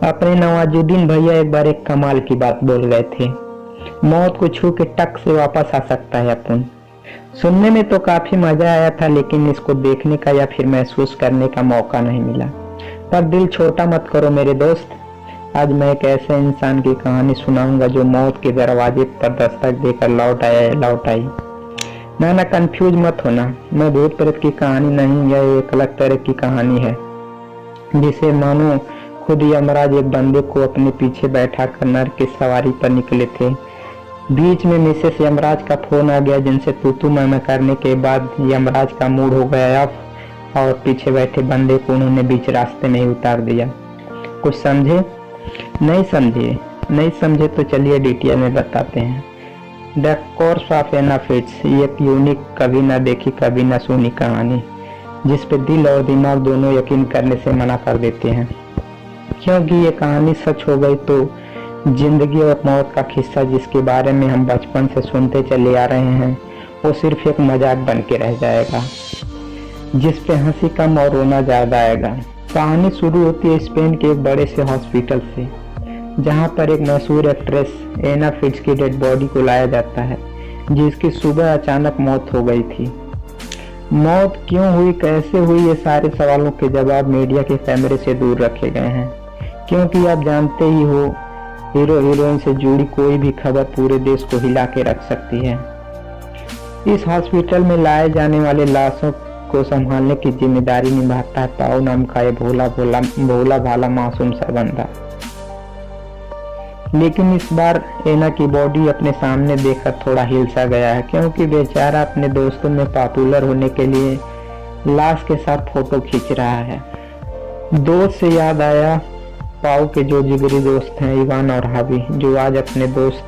अपने नवाजुद्दीन भैया एक बार एक कमाल की बात बोल गए थे, मौत को छू के टक से वापस आ सकता है अपन। सुनने में तो काफी मजा आया था, लेकिन इसको देखने का या फिर महसूस करने का मौका नहीं मिला। पर दिल छोटा मत करो मेरे दोस्त, आज मैं एक ऐसे इंसान की कहानी सुनाऊंगा जो मौत के दरवाजे पर दस्तक देकर लौट आया या लौट आई। ना कंफ्यूज मत होना, मैं भूत प्रेत की कहानी नहीं, यह एक अलग तरह की कहानी है जिसे मानो खुद यमराज एक बंदे को अपने पीछे बैठा कर नर की सवारी पर निकले थे। बीच में मिसेस यमराज का फोन आ गया, जिनसे तू मैं करने के बाद यमराज का मूड हो गया ऑफ और पीछे बैठे बंदे को उन्होंने बीच रास्ते में ही उतार दिया। कुछ समझे? नहीं समझे तो चलिए डिटेल में बताते हैं। द कोर्स ऑफ एना फिट्स, ये एक यूनिक, कभी ना देखी कभी ना सुनी कहानी जिस पे दिल और दिमाग दोनों यकीन करने से मना कर देते हैं, क्योंकि ये कहानी सच हो गई तो जिंदगी और मौत का किस्सा जिसके बारे में हम बचपन से सुनते चले आ रहे हैं वो सिर्फ एक मजाक बन के रह जाएगा जिस पे हंसी कम और रोना ज्यादा आएगा। कहानी शुरू होती है स्पेन के एक बड़े से हॉस्पिटल से, जहां पर एक मशहूर एक्ट्रेस एना फिट्स की डेड बॉडी को लाया जाता है, जिसकी सुबह अचानक मौत हो गई थी। मौत क्यों हुई, कैसे हुई, ये सारे सवालों के जवाब मीडिया के कैमरे से दूर रखे गए हैं, क्योंकि आप जानते ही हो हीरो हीरोइन से जुड़ी कोई भी खबर पूरे देश को हिला के रख सकती है। इस हॉस्पिटल में लाए जाने वाले लाशों को संभालने की जिम्मेदारी निभाता है पाओ नाम का ये भोला भाला मासूम सा बंदा। लेकिन इस बार एना की बॉडी अपने सामने देखकर थोड़ा हिल सा गया है, क्योंकि बेचारा अपने दोस्तों में पॉपुलर होने के लिए लाश के साथ फोटो खींच रहा है। दोस्त से याद आया पाओ के जो जिगरी दोस्त हैं इवान और हावी, जो आज अपने दोस्त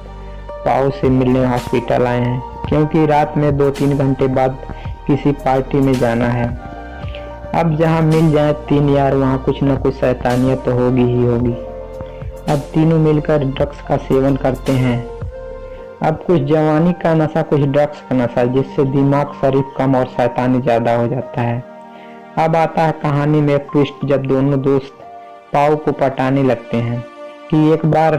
पाओ से मिलने हॉस्पिटल आए हैं, क्योंकि रात में 2-3 घंटे बाद किसी पार्टी में जाना है। अब जहां मिल जाए 3 यार, वहां कुछ न कुछ शैतानियत तो होगी ही होगी। अब तीनों मिलकर ड्रग्स का सेवन करते हैं। अब कुछ जवानी का नशा, कुछ ड्रग्स का नशा, जिससे दिमाग शरीफ कम और शैतानी ज्यादा हो जाता है। अब आता है कहानी में ट्विस्ट, जब दोनों दोस्त पाओ को पटाने लगते हैं कि एक बार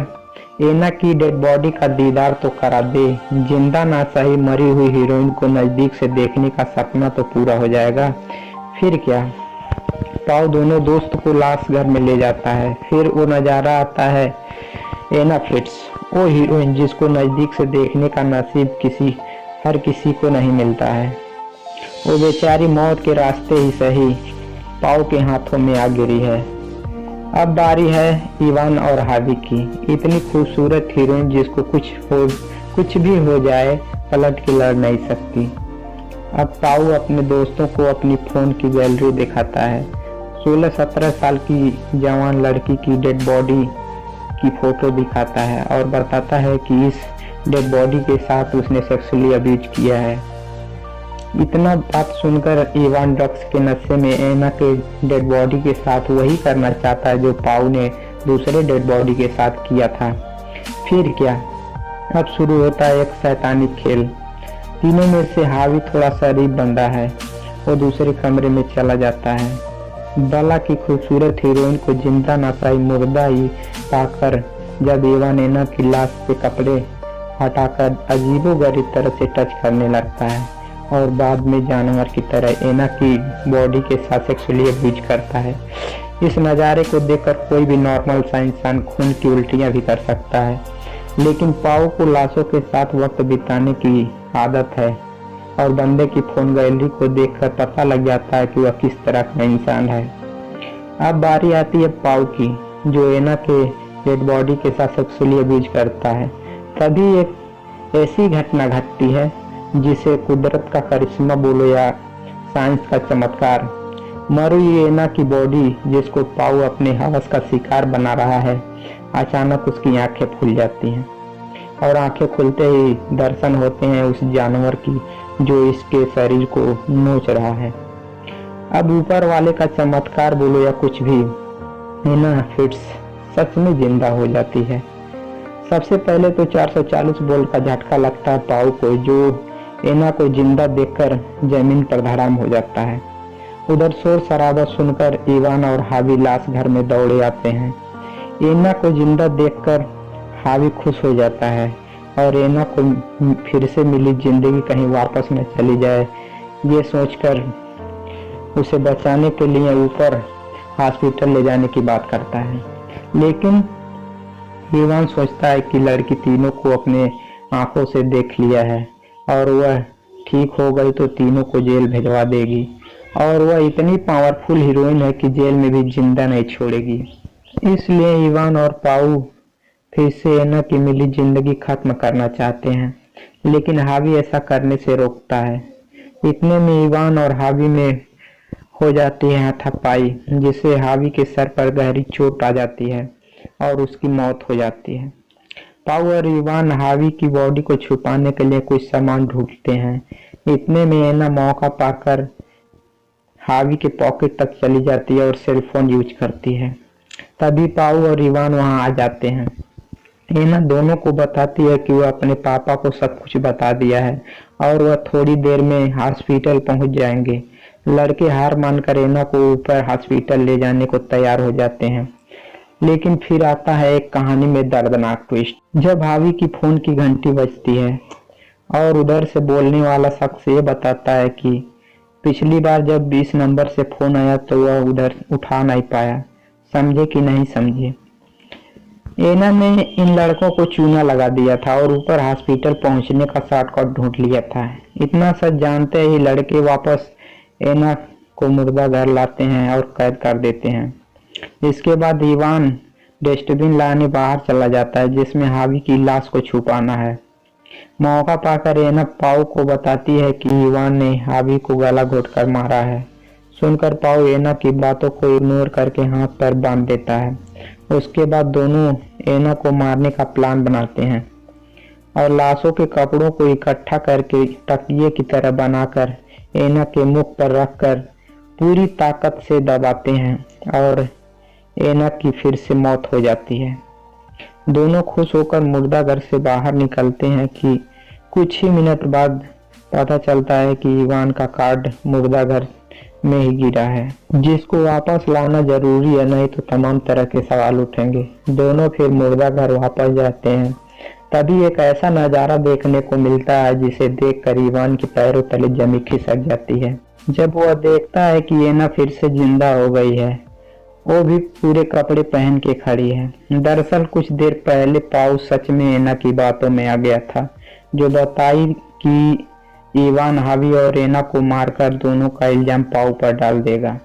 एना की डेड बॉडी का दीदार तो करा दे, जिंदा ना सही मरी हुई हीरोइन को नजदीक से देखने का सपना तो पूरा हो जाएगा। फिर क्या, पाओ दोनों दोस्त को लाश घर में ले जाता है। फिर वो नजारा आता है एना फिट्स, वो हीरोइन जिसको नजदीक से देखने का नसीब हर किसी को नहीं मिलता है। वो बेचारी मौत के रास्ते ही सही पाओ के हाथों में आ गिरी है। अब बारी है इवान और हावी की, इतनी खूबसूरत हीरोइन जिसको कुछ भी हो जाए पलट के लड़ नहीं सकती। अब पाओ अपने दोस्तों को अपनी फोन की गैलरी दिखाता है। 16-17 साल की जवान लड़की की डेड बॉडी की फोटो दिखाता है और बताता है कि इस डेड बॉडी के साथ उसने सेक्सुअली अब्यूज किया है। इतना बात सुनकर इवान ड्रग्स के नशे में एना के डेड बॉडी के साथ वही करना चाहता है जो पाओ ने दूसरे डेड बॉडी के साथ किया था। फिर क्या, अब शुरू होता है एक शैतानी खेल। तीनों में से हावी थोड़ा शरीफ बंदा है, वो दूसरे कमरे में चला जाता है। बला की खूबसूरत हीरोइन को जिंदा नशाई मुर्दा ही पाकर जब इवान एना की लाश से कपड़े हटाकर अजीबोगरीब तरह से टच करने लगता है और बाद में जानवर की तरह एना की बॉडी के साथ सेक्सुअली अब्यूज करता है। इस नज़ारे को देखकर कोई भी नॉर्मल सा इंसान खून की उल्टियां भी कर सकता है, लेकिन पाओ को लाशों के साथ वक्त बिताने की आदत है और बंदे की फोन गैलरी को देखकर पता लग जाता है कि वह किस तरह का इंसान है। अब बारी आती है पाओ की, जो एना के डेड बॉडी के साथ सेक्सुअली अब्यूज करता है। तभी एक ऐसी घटना घटती है जिसे कुदरत का करिश्मा बोलो या साइंस का चमत्कार। मरी एना की बॉडी जिसको पाओ अपने हवस का शिकार बना रहा है, अचानक उसकी आंखें खुल जाती हैं और आंखें खुलते ही दर्शन होते हैं उस जानवर की जो इसके शरीर को नोच रहा है। अब ऊपर वाले का चमत्कार बोलो या कुछ भी, एना फिट्स सच में जिंदा हो जाती है। सबसे पहले तो 440 वोल्ट का झटका लगता है पाओ को, जो एना को जिंदा देखकर जमीन पर धड़ाम हो जाता है। उधर शोर शराबा सुनकर इवान और हावी लाश घर में दौड़े आते हैं। एना को जिंदा देखकर हावी खुश हो जाता है और एना को फिर से मिली जिंदगी कहीं वापस न चली जाए, ये सोचकर उसे बचाने के लिए ऊपर हॉस्पिटल ले जाने की बात करता है। लेकिन इवान सोचता है कि लड़की तीनों को अपने आंखों से देख लिया है और वह ठीक हो गई तो तीनों को जेल भिजवा देगी और वह इतनी पावरफुल हीरोइन है कि जेल में भी जिंदा नहीं छोड़ेगी। इसलिए इवान और पाऊ फिर से एना की मिली जिंदगी खत्म करना चाहते हैं, लेकिन हावी ऐसा करने से रोकता है। इतने में इवान और हावी में हो जाती है हाथापाई, जिससे हावी के सर पर गहरी चोट आ जाती है और उसकी मौत हो जाती है। पाऊ और इवान हावी की बॉडी को छुपाने के लिए कुछ सामान ढूंढते हैं। इतने में एना मौका पाकर हावी के पॉकेट तक चली जाती है और सेलफोन यूज करती है। तभी पाऊ और इवान वहां आ जाते हैं। एना दोनों को बताती है कि वह अपने पापा को सब कुछ बता दिया है और वह थोड़ी देर में हॉस्पिटल पहुंच जाएंगे। लड़के हार मानकर एना को ऊपर हॉस्पिटल ले जाने को तैयार हो जाते हैं। लेकिन फिर आता है एक कहानी में दर्दनाक ट्विस्ट। जब हावी की फोन की घंटी बजती है और उधर से बोलने वाला शख्स ये बताता है कि पिछली बार जब 20 नंबर से फोन आया तो वह उधर उठा नहीं पाया, समझे कि नहीं समझे। एना ने इन लड़कों को चूना लगा दिया था और ऊपर हॉस्पिटल पहुंचने का शॉर्टकट ढूंढ लिया था। इतना सच जानते ही लड़के वापस एना को मुर्दा घर लाते हैं और कैद कर देते हैं। इसके बाद इवान डस्टबिन लाने बाहर चला जाता है, जिसमें हावी की लाश को छुपाना है। मौका पाकर एना पाऊ को बताती है कि इवान ने हावी को गला घोटकर मारा है। सुनकर पाऊ एना की बातों को इग्नोर करके हाथ पर बांध देता है। उसके बाद दोनों एना को मारने का प्लान बनाते हैं और लाशों के कपड़ों को इकट्ठा करके तकिए की तरह बनाकर एना के मुख पर रखकर पूरी ताकत से दबाते हैं और एना की फिर से मौत हो जाती है। दोनों खुश होकर मुर्दाघर से बाहर निकलते हैं कि कुछ ही मिनट बाद पता चलता है कि इवान का कार्ड मुर्दाघर में ही गिरा है, जिसको वापस लाना जरूरी है, नहीं तो तमाम तरह के सवाल उठेंगे। दोनों फिर मुर्दाघर वापस जाते हैं। तभी एक ऐसा नजारा देखने को मिलता है जिसे देखकर इवान के पैरों तले जमी खिसक जाती है। जब वह देखता है कि एना फिर से जिंदा हो गई है, वो भी पूरे कपड़े पहन के खड़ी है। दरअसल कुछ देर पहले पाऊ सच में एना की बातों में आ गया था, जो बताई कि इवान हावी और एना को मारकर दोनों का इल्जाम पाऊ पर डाल देगा।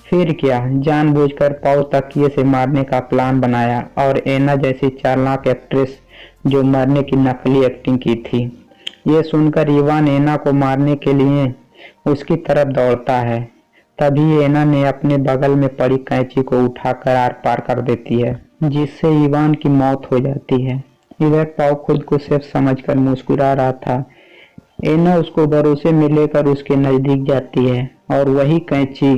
फिर क्या, जानबूझकर पाऊ तकिए से मारने का प्लान बनाया और एना जैसी चालाक एक्ट्रेस जो मरने की नकली एक्टिंग की थी। ये सुनकर इवान एना को मारने के लिए उसकी तरफ दौड़ता है। तभी एना ने अपने बगल में पड़ी कैंची को उठाकर आर पार कर देती है, जिससे इवान की मौत हो जाती है। इधर पाऊ खुद को सेफ समझकर मुस्कुरा रहा था। एना उसको भरोसे में लेकर उसके नजदीक जाती है और वही कैंची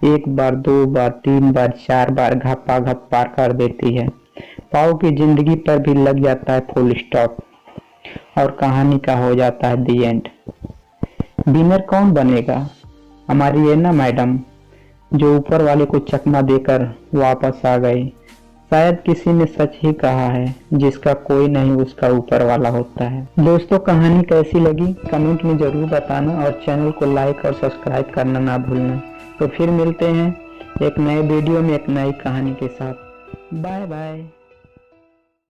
एक बार, दो बार, 3 बार, 4 बार घप्पा घप पार कर देती है। पाऊ की जिंदगी पर भी लग जाता है फुल स्टॉप और कहानी का हो जाता है दी एंड। विनर कौन बनेगा? हमारी एना मैडम, जो ऊपर वाले को चकमा देकर वापस आ गई। शायद किसी ने सच ही कहा है, जिसका कोई नहीं उसका ऊपर वाला होता है। दोस्तों, कहानी कैसी लगी कमेंट में जरूर बताना और चैनल को लाइक और सब्सक्राइब करना ना भूलना। तो फिर मिलते हैं एक नए वीडियो में एक नई कहानी के साथ। Bye bye.